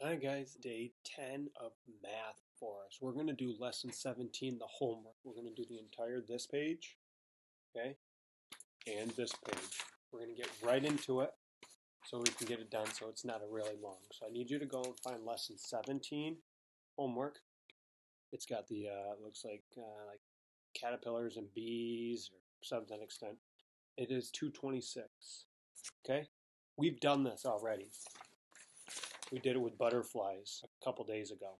Hi guys, day 10 of math for us. We're going to do lesson 17, the homework. We're going to do the entire this page, okay, and this page. We're going to get right into it so we can get it done so it's not a really long. So I need you to go and find lesson 17, homework. It's got the, looks like caterpillars and bees or something to that extent. It is 226, okay? We've done this already. We did it with butterflies a couple days ago.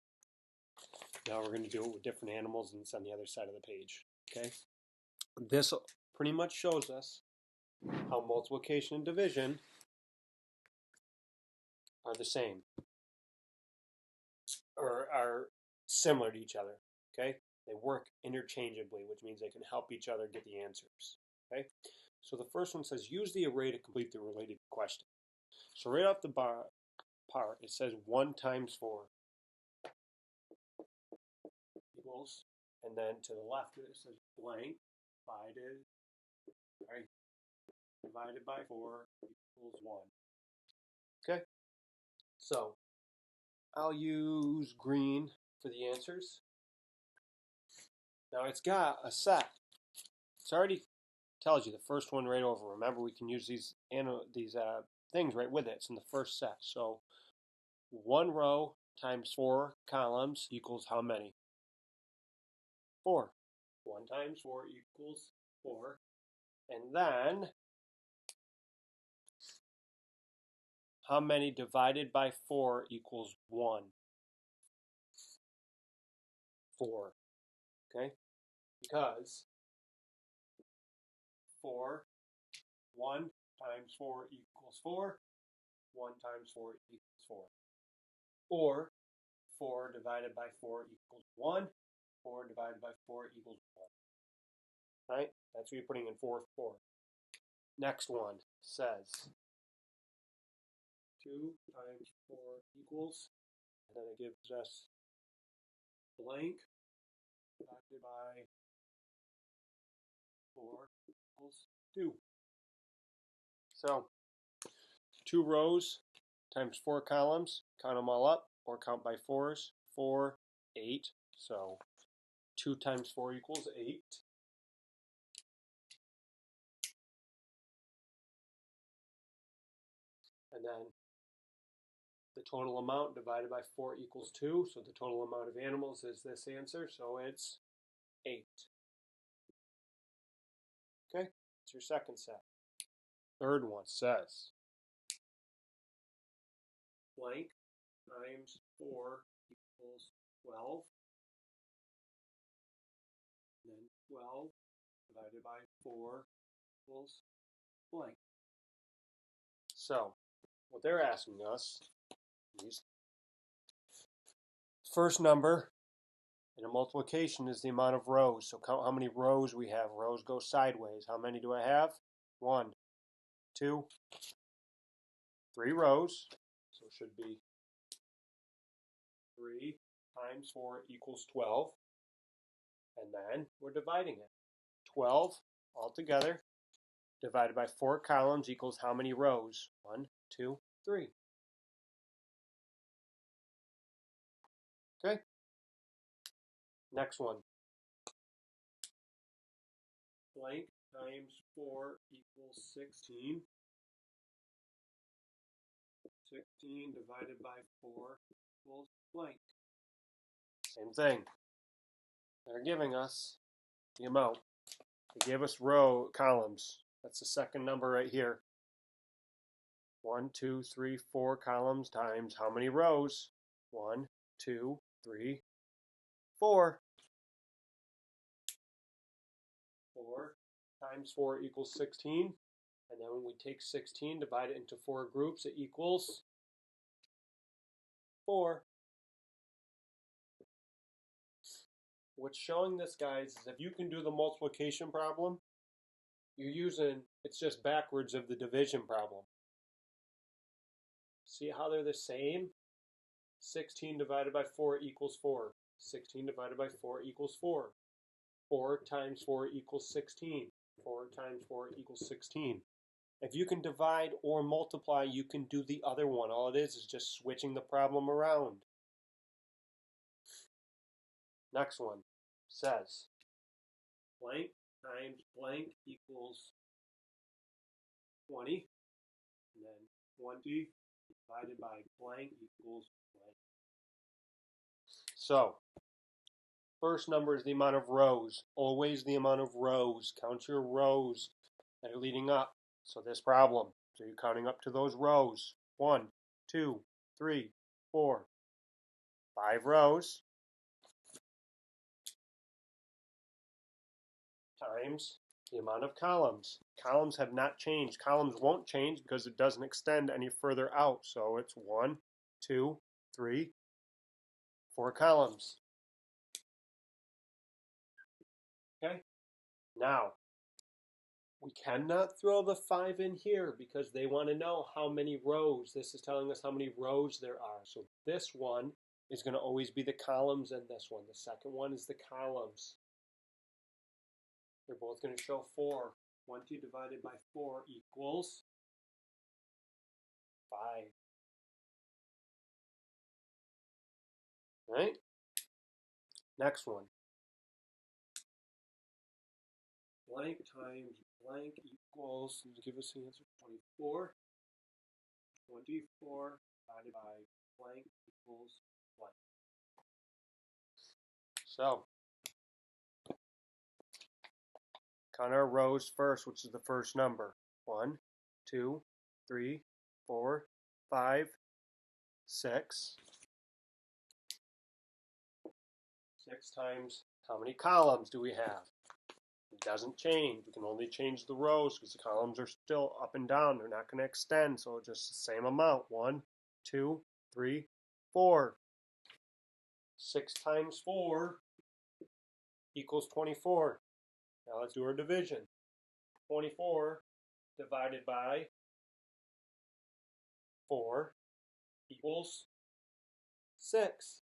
Now we're going to do it with different animals, and it's on the other side of the page. Okay. This pretty much shows us how multiplication and division are the same or are similar to each other. Okay. They work interchangeably, which means they can help each other get the answers. Okay. So the first one says use the array to complete the related question. So right off the part, it says 1 times 4 equals, and then to the left it says blank divided by 4 equals 1. Okay, so I'll use green for the answers. Now it's got a set. It's already tells you the first one right over. Remember, we can use these things right with it. It's in the first set. So 1 row times 4 columns equals how many? 4. 1 times 4 equals 4. And then how many divided by 4 equals 1? 4. Okay? Because 4, 1 times 4 equals 4. 1 times 4 equals 4. Or 4 divided by 4 equals 1. 4 divided by 4 equals 1. Right? That's what you're putting in fourth form. Next one says 2 times 4 equals, and then it gives us blank divided by 4 equals 2. So 2 rows times 4 columns, count them all up, or count by 4s, 4, 8. So 2 times 4 equals 8. And then the total amount divided by 4 equals 2. So the total amount of animals is this answer. So it's 8. Okay, it's your second set. Third one says blank times 4 equals 12. And then 12 divided by 4 equals blank. So what they're asking us is first number in a multiplication is the amount of rows. So count how many rows we have. Rows go sideways. How many do I have? 1, 2, 3 rows. So it should be 3 times 4 equals 12. And then we're dividing it. 12 altogether divided by 4 columns equals how many rows? 1, 2, 3. Okay. Next one. Blank times 4 equals 16. 16 divided by 4 equals blank. Same thing. They're giving us the amount. They give us row columns. That's the second number right here. 1, 2, 3, 4 columns times how many rows? 1, 2, 3, 4. 4 times 4 equals 16. And then when we take 16, divide it into 4 groups, it equals 4. What's showing this, guys, is if you can do the multiplication problem, it's just backwards of the division problem. See how they're the same? 16 divided by 4 equals 4. 16 divided by 4 equals 4. 4 times 4 equals 16. 4 times 4 equals 16. If you can divide or multiply, you can do the other one. All it is just switching the problem around. Next one says blank times blank equals 20. And then 20 divided by blank equals blank. So, first number is the amount of rows. Always the amount of rows. Count your rows that are leading up. So this problem. So you're counting up to those rows. 1, 2, 3, 4, 5 rows times the amount of columns. Columns have not changed. Columns won't change because it doesn't extend any further out. So it's 1, 2, 3, 4 columns. Okay? Now, we cannot throw the 5 in here because they want to know how many rows. This is telling us how many rows there are. So this one is going to always be the columns and this one. The second one is the columns. They're both going to show 4. 20 divided by 4 equals 5. Right? Next one. Blank times blank equals, give us the answer, 24. 24 divided by blank equals blank. So, count our rows first, which is the first number. 1, 2, 3, 4, 5, 6. 6 times how many columns do we have? It doesn't change. We can only change the rows because the columns are still up and down. They're not going to extend, so it's just the same amount. 1, 2, 3, 4. 6 times 4 equals 24. Now let's do our division. 24 divided by 4 equals 6.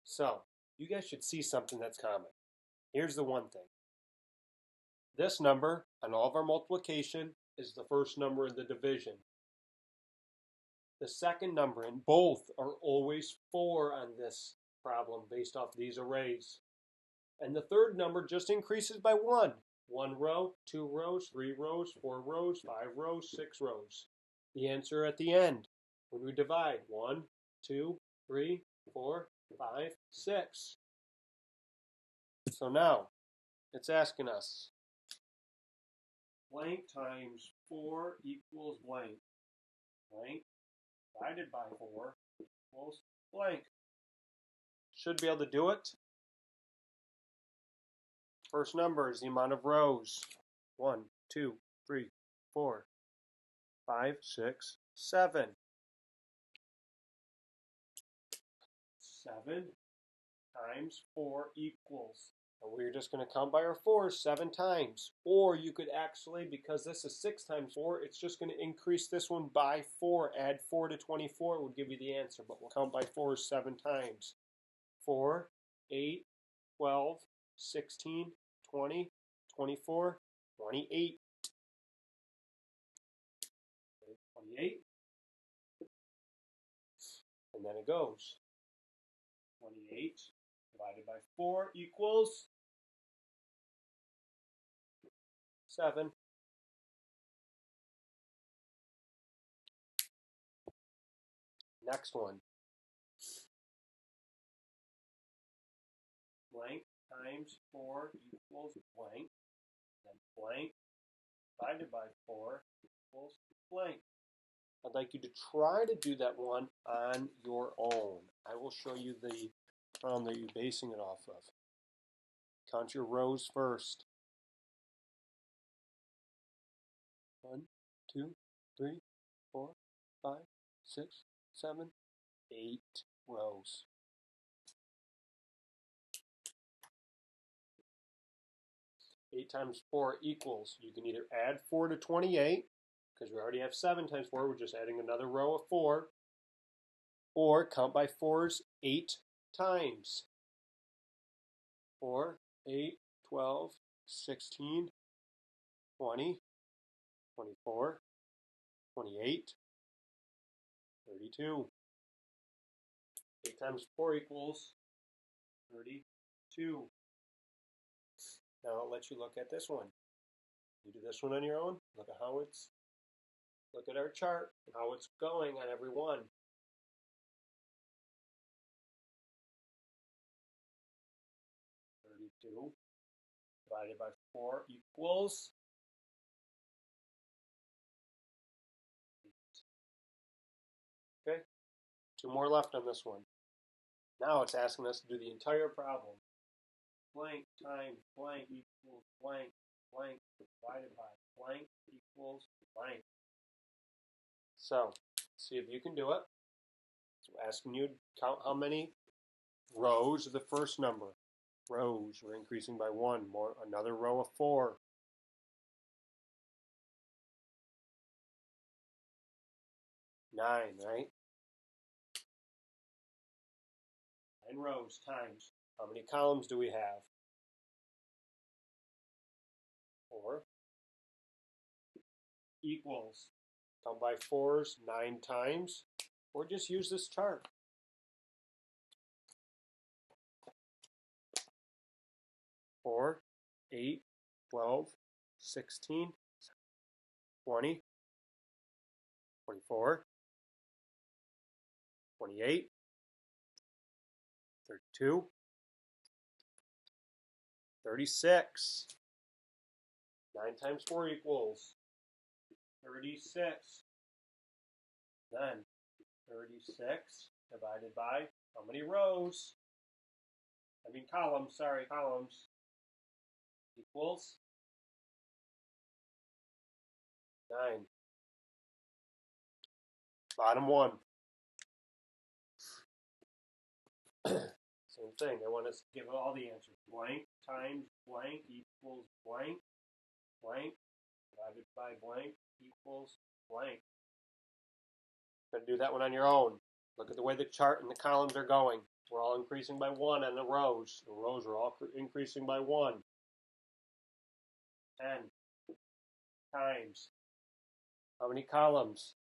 So, you guys should see something that's common. Here's the one thing. This number on all of our multiplication is the first number in the division. The second number in both are always 4 on this problem based off these arrays. And the third number just increases by 1. 1 row, 2 rows, 3 rows, 4 rows, 5 rows, 6 rows. The answer at the end, when we divide, 1, 2, 3, 4, 5, 6. So now, it's asking us, blank times 4 equals blank. Blank divided by 4 equals blank. Should be able to do it. First number is the amount of rows. 1, 2, 3, 4, 5, 6, 7. 7 times 4 equals. And we're just going to count by our 4s 7 times. Or you could actually, because this is 6 times 4, it's just going to increase this one by 4. Add 4 to 24 would give you the answer. But we'll count by 4s 7 times. 4, 8, 12, 16, 20, 24, 28. 28. And then it goes. 28 divided by 4 equals 7. Next one. Blank times 4 equals blank. Then blank divided by 4 equals blank. I'd like you to try to do that one on your own. I will show you the problem that you're basing it off of. Count your rows first. 1, 2, 3, 4, 5, 6, 7, 8 rows. 8 times 4 equals, you can either add 4 to 28, because we already have 7 times 4, we're just adding another row of 4, or count by 4s 8 times. 4, 8, 12, 16, 20, 24, 28, 32. 8 times 4 equals 32. Now I'll let you look at this one. You do this one on your own. Look at our chart and how it's going on every one. 32 divided by 4 equals 8. Okay, 2 more left on this one. Now it's asking us to do the entire problem. Blank times blank equals blank, blank divided by blank equals blank. So, see if you can do it. So asking you to count how many rows of the first number. Rows, we're increasing by 1. More, another row of 4. 9, right? 9 rows times. How many columns do we have? 4 equals. Count by 4s 9 times, or just use this chart. 4, 8, 12, 16, 20, 24, 28, 32, 36. 9 times 4 equals 36. Then 36 divided by how many rows? I mean columns, sorry, columns. Equals 9. Bottom one. Same thing. They want us to give all the answers. Blank times blank equals blank. Blank divided by blank equals blank. You're going to do that one on your own. Look at the way the chart and the columns are going. We're all increasing by 1 on the rows. The rows are all increasing by 1. 10 times how many columns?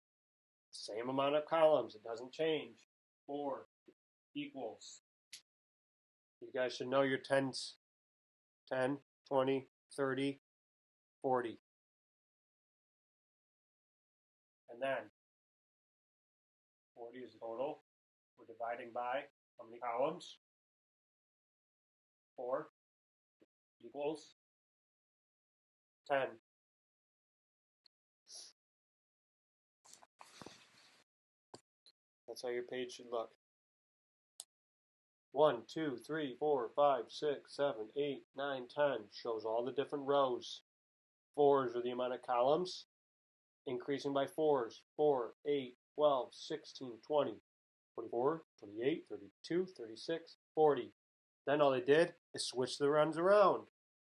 Same amount of columns. It doesn't change. 4 equals. You guys should know your tens. 10, 20, 30, 40. And then 40 is the total. We're dividing by how many columns? 4 equals 10. That's how your page should look. 1, 2, 3, 4, 5, 6, 7, 8, 9, 10. Shows all the different rows. 4s are the amount of columns. Increasing by 4s. 4, 8, 12, 16, 20, 24, 28, 32, 36, 40. Then all they did is switch the runs around.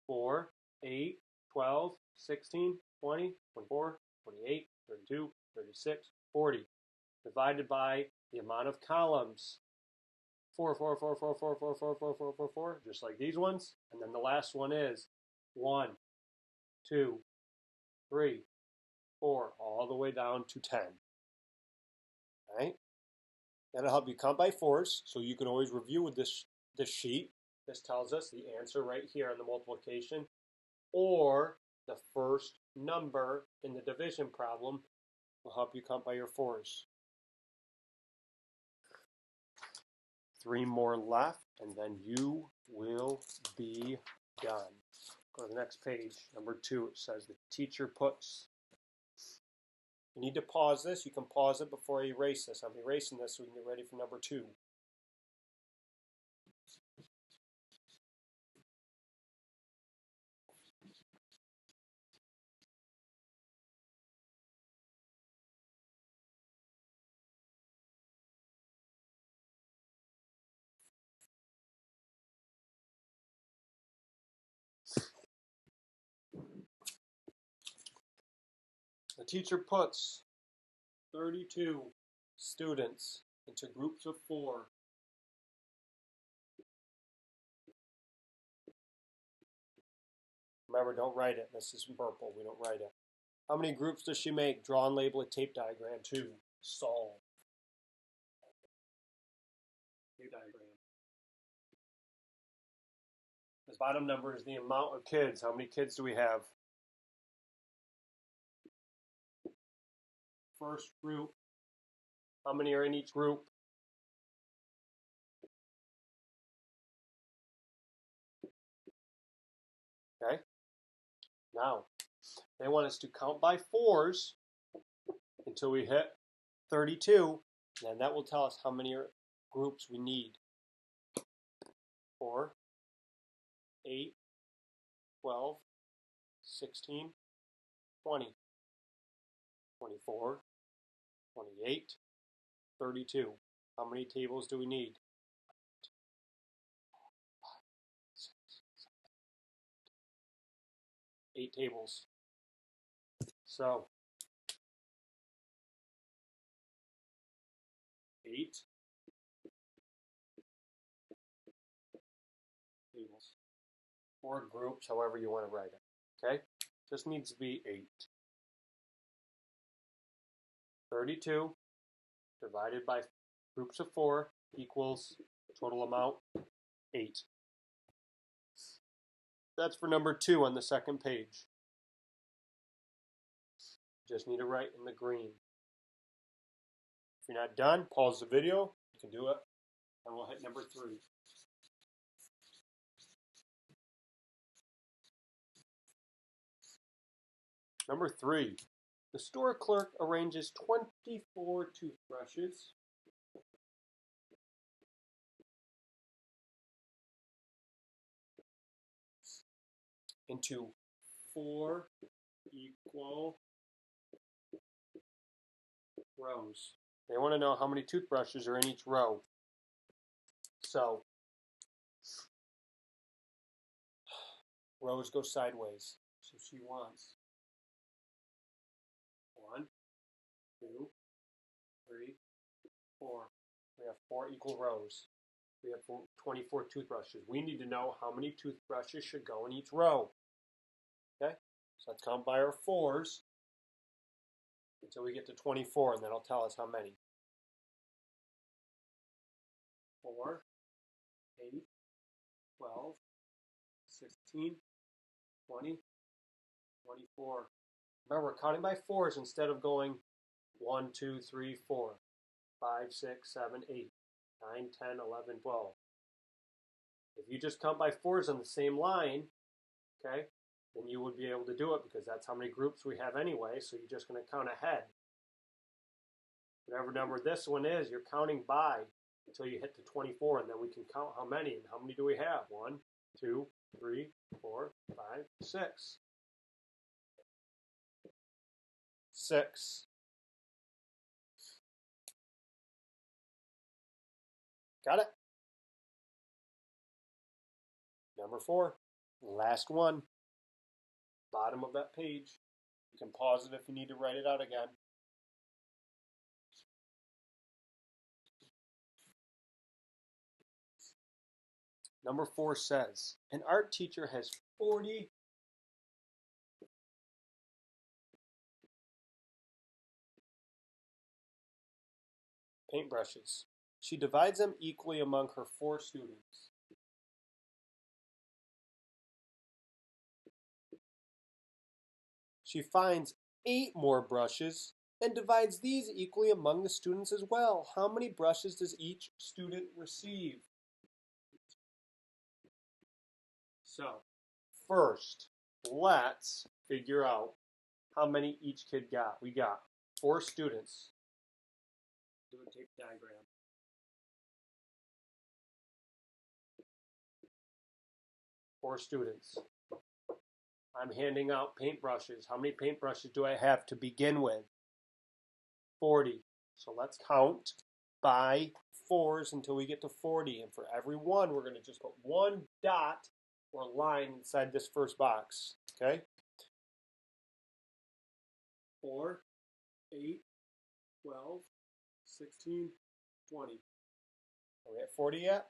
4, 8, 12, 16, 20, 24, 28, 32, 36, 40. Divided by the amount of columns. 4, 4, 4, 4, 4, 4, 4, 4, 4, 4, 4, just like these ones. And then the last one is 1, 2, 3, 4, all the way down to 10. All right? That'll help you count by 4s, so you can always review with this sheet. This tells us the answer right here on the multiplication, or the first number in the division problem will help you count by your 4s. 3 more left, and then you will be done. Go to the next page, number 2. It says the teacher puts. You need to pause this. You can pause it before I erase this. I'm erasing this so we can get ready for number 2. The teacher puts 32 students into groups of 4. Remember, don't write it. This is purple. We don't write it. How many groups does she make? Draw and label a tape diagram. 2. Solve. Tape diagram. This bottom number is the amount of kids. How many kids do we have? First group. How many are in each group? Okay. Now, they want us to count by 4s until we hit 32, and that will tell us how many groups we need. 4, 8, 12, 16, 20, 24, 28, 32. How many tables do we need? 8 tables. So 8 tables. 4 groups, however you want to write it. Okay? Just needs to be 8. 32 divided by groups of 4 equals total amount 8. That's for number 2 on the second page. Just need to write in the green. If you're not done, pause the video. You can do it. And we'll hit number 3. Number 3. The store clerk arranges 24 toothbrushes into 4 equal rows. They want to know how many toothbrushes are in each row. So, rows go sideways. So she wants 1, 2, 3, 4. We have 4 equal rows. We have 24 toothbrushes. We need to know how many toothbrushes should go in each row. Okay? So let's count by our 4s until we get to 24, and that'll tell us how many. 4, 8, 12, 16, 20, 24. Remember, we're counting by 4s instead of going 1, 2, 3, 4, 5, 6, 7, 8, 9, 10, 11, 12. If you just count by 4s on the same line, okay, then you would be able to do it because that's how many groups we have anyway, so you're just going to count ahead. Whatever number this one is, you're counting by until you hit the 24, and then we can count how many. And how many do we have? 1, 2, 3, 4, 5, 6. 6. Got it? Number 4, last one, bottom of that page. You can pause it if you need to write it out again. Number 4 says, an art teacher has 40 paintbrushes. She divides them equally among her 4 students. She finds 8 more brushes and divides these equally among the students as well. How many brushes does each student receive? So, first, let's figure out how many each kid got. We got 4 students. Do a tape diagram. 4 students. I'm handing out paintbrushes. How many paintbrushes do I have to begin with? 40. So let's count by 4s until we get to 40. And for every one, we're going to just put 1 dot or line inside this first box. Okay? 4, 8, 12, 16, 20. Are we at 40 yet?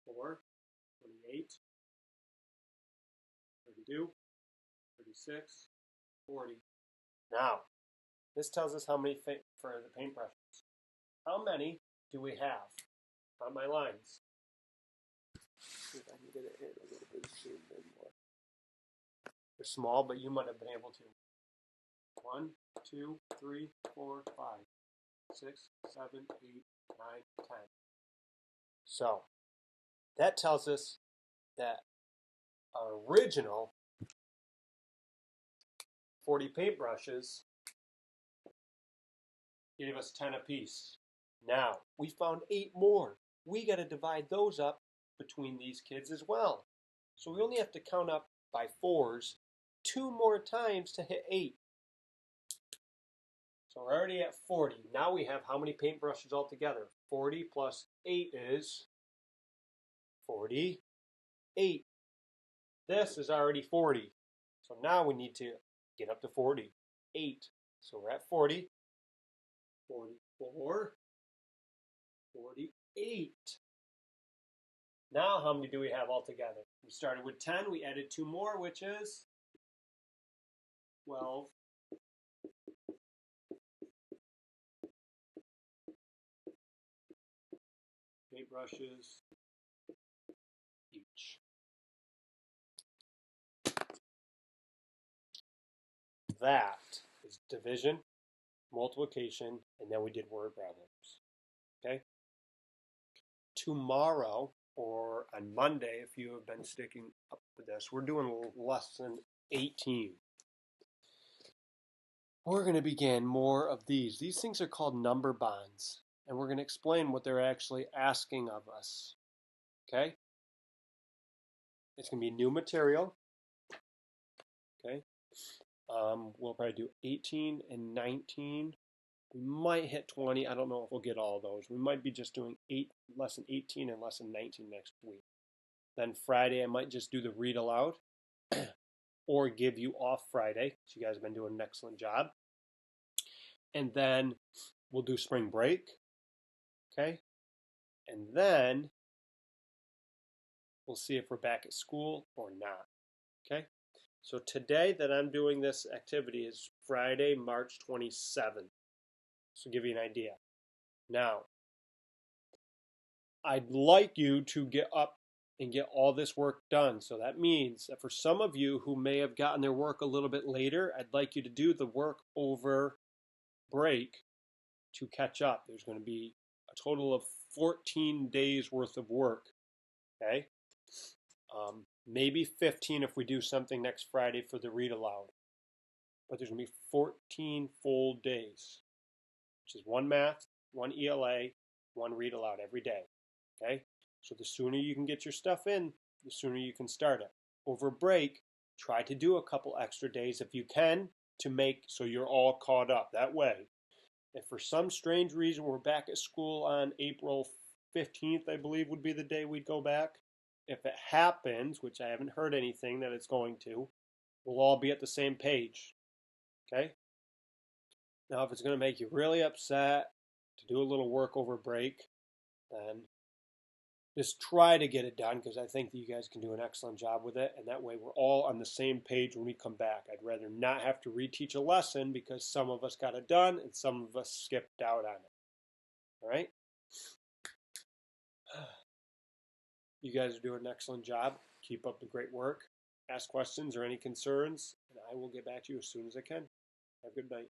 4, 28, 32, 36, 40. Now, this tells us how many for the paintbrushes. How many do we have on my lines? See if I can get it in a little bit zoomed in more. They're small, but you might have been able to. 1, 2, 3, 4, 5, 6, 7, 8, 9, 10. So that tells us that our original 40 paintbrushes gave us 10 apiece. Now, we found 8 more. We got to divide those up between these kids as well. So we only have to count up by 4s 2 more times to hit 8. So we're already at 40. Now we have how many paintbrushes altogether? 40 plus 8 is 48. This is already 40. So now we need to get up to 48. So we're at 40, 44, 48. Now how many do we have altogether? We started with 10. We added 2 more, which is 12. Paintbrushes each. That is division, multiplication, and then we did word problems. Okay? Tomorrow, or on Monday, if you have been sticking up with this, we're doing lesson 18. We're going to begin more of these. These things are called number bonds, and we're going to explain what they're actually asking of us. Okay? It's going to be new material. Okay? We'll probably do 18 and 19. We might hit 20. I don't know if we'll get all of those. We might be just doing lesson 18 and lesson 19 next week. Then Friday, I might just do the read aloud or give you off Friday. So you guys have been doing an excellent job. And then we'll do spring break. Okay? And then we'll see if we're back at school or not. Okay? So today that I'm doing this activity is Friday, March 27th. So give you an idea. Now, I'd like you to get up and get all this work done. So that means that for some of you who may have gotten their work a little bit later, I'd like you to do the work over break to catch up. There's going to be a total of 14 days worth of work. Okay? Maybe 15 if we do something next Friday for the read aloud. But there's going to be 14 full days, which is 1 math, 1 ELA, 1 read aloud every day. Okay? So the sooner you can get your stuff in, the sooner you can start it. Over break, try to do a couple extra days if you can to make so you're all caught up. That way, if for some strange reason we're back at school on April 15th, I believe would be the day we'd go back. If it happens, which I haven't heard anything that it's going to, we'll all be at the same page. Okay? Now, if it's going to make you really upset to do a little work over break, then just try to get it done because I think that you guys can do an excellent job with it. And that way we're all on the same page when we come back. I'd rather not have to reteach a lesson because some of us got it done and some of us skipped out on it. All right? You guys are doing an excellent job. Keep up the great work. Ask questions or any concerns, and I will get back to you as soon as I can. Have a good night.